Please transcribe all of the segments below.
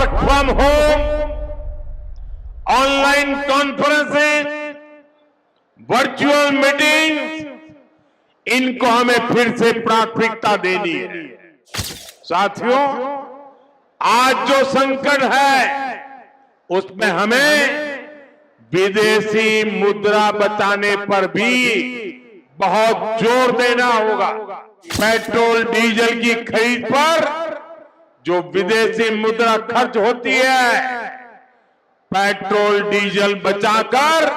Work from home, online conferencing, virtual meeting, इनको हमें फिर से प्राथमिकता देनी है। साथियों, आज जो संकट है उसमें हमें विदेशी मुद्रा बचाने पर भी बहुत जोर देना होगा। पेट्रोल डीजल की खरीद पर जो विदेशी मुद्रा खर्च होती है, पेट्रोल डीजल बचाकर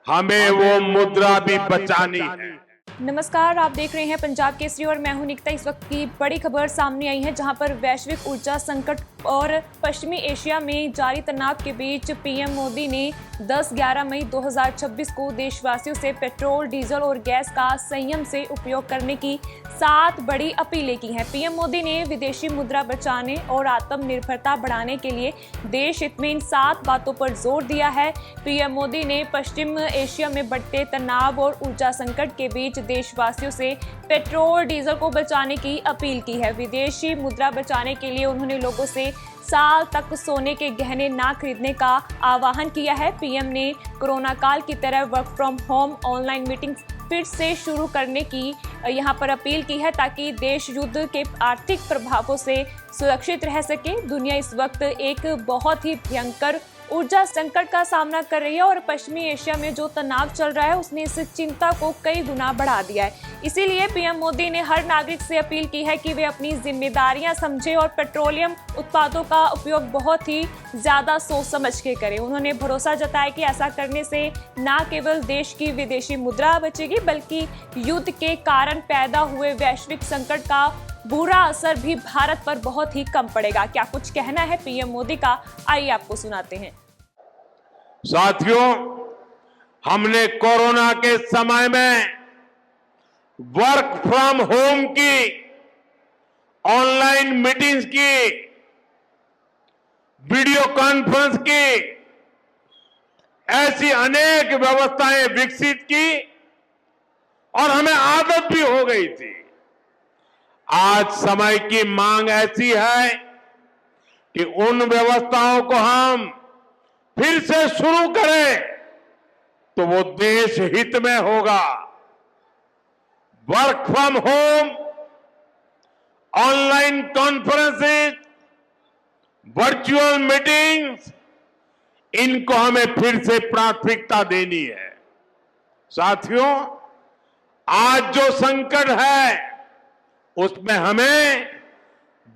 हमें वो मुद्रा भी बचानी है। नमस्कार, आप देख रहे हैं पंजाब केसरी और मैं हूं निकिता। इस वक्त की बड़ी खबर सामने आई है, जहां पर वैश्विक ऊर्जा संकट और पश्चिमी एशिया में जारी तनाव के बीच पीएम मोदी ने 10-11 मई 2026 को देशवासियों से पेट्रोल, डीजल और गैस का संयम से उपयोग करने की 7 बड़ी अपीलें की हैं। पीएम मोदी ने विदेशी मुद्रा बचाने और आत्मनिर्भरता बढ़ाने के लिए देश हित में इन 7 बातों पर जोर दिया है। पीएम मोदी ने पश्चिम एशिया में बढ़ते तनाव और ऊर्जा संकट के बीच देशवासियों से पेट्रोल, डीजल को बचाने की अपील की है। विदेशी मुद्रा बचाने के लिए उन्होंने लोगों से साल तक सोने के गहने ना खरीदने का आह्वान किया है। पीएम ने कोरोना काल की तरह work from home, online meeting फिर से शुरू करने की यहाँ पर अपील की है, ताकि देश युद्ध के आर्थिक प्रभावों से सुरक्षित रह सके। दुनिया इस वक्त एक बहुत ही भयंकर ऊर्जा संकट का सामना कर रही है और पश्चिमी एशिया में जो तनाव चल रहा है उसने इस चिंता को कई गुना बढ़ा दिया है। इसीलिए पीएम मोदी ने हर नागरिक से अपील की है कि वे अपनी जिम्मेदारियां समझें और पेट्रोलियम उत्पादों का उपयोग बहुत ही ज्यादा सोच समझ के करें। उन्होंने भरोसा जताया कि ऐसा करने से न केवल देश की विदेशी मुद्रा बचेगी, बल्कि युद्ध के कारण पैदा हुए वैश्विक संकट का बुरा असर भी भारत पर बहुत ही कम पड़ेगा। क्या कुछ कहना है पीएम मोदी का, आइए आपको सुनाते हैं। साथियों, हमने कोरोना के समय में वर्क फ्रॉम होम की, ऑनलाइन मीटिंग्स की, वीडियो कॉन्फ्रेंस की, ऐसी अनेक व्यवस्थाएं विकसित की और हमें आदत भी हो गई थी। आज समय की मांग ऐसी है कि उन व्यवस्थाओं को हम फिर से शुरू करें तो वो देश हित में होगा। Work from home, online conferences, virtual meetings, इनको हमें फिर से प्राथमिकता देनी है। साथियों, आज जो संकट है उसमें हमें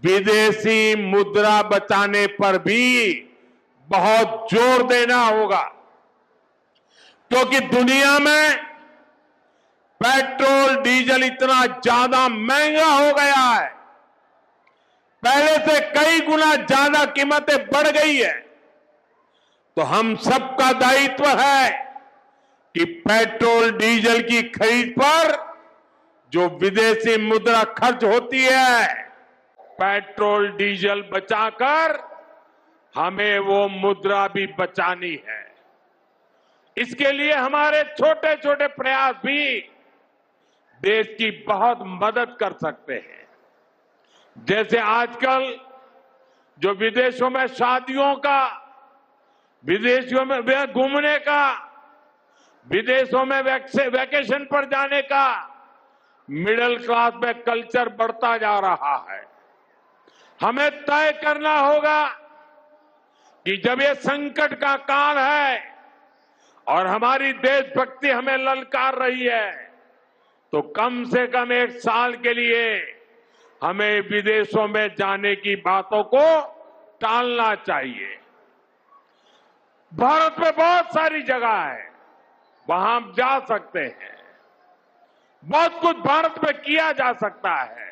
विदेशी मुद्रा बचाने पर भी बहुत जोर देना होगा, क्योंकि दुनिया में पेट्रोल, डीजल इतना ज्यादा महंगा हो गया है, पहले से कई गुना ज्यादा कीमतें बढ़ गई है। तो हम सबका दायित्व है कि पेट्रोल, डीजल की खरीद पर जो विदेशी मुद्रा खर्च होती है, पेट्रोल, डीजल बचाकर हमें वो मुद्रा भी बचानी है। इसके लिए हमारे छोटे छोटे प्रयास भी देश की बहुत मदद कर सकते हैं। जैसे आजकल जो विदेशों में शादियों का, विदेशों में घूमने का, विदेशों में वैकेशन पर जाने का मिडिल क्लास में कल्चर बढ़ता जा रहा है। हमें तय करना होगा कि जब ये संकट का काल है और हमारी देशभक्ति हमें ललकार रही है, तो कम से कम 1 साल के लिए हमें विदेशों में जाने की बातों को टालना चाहिए। भारत में बहुत सारी जगह है, वहां हम जा सकते हैं। बहुत कुछ भारत में किया जा सकता है।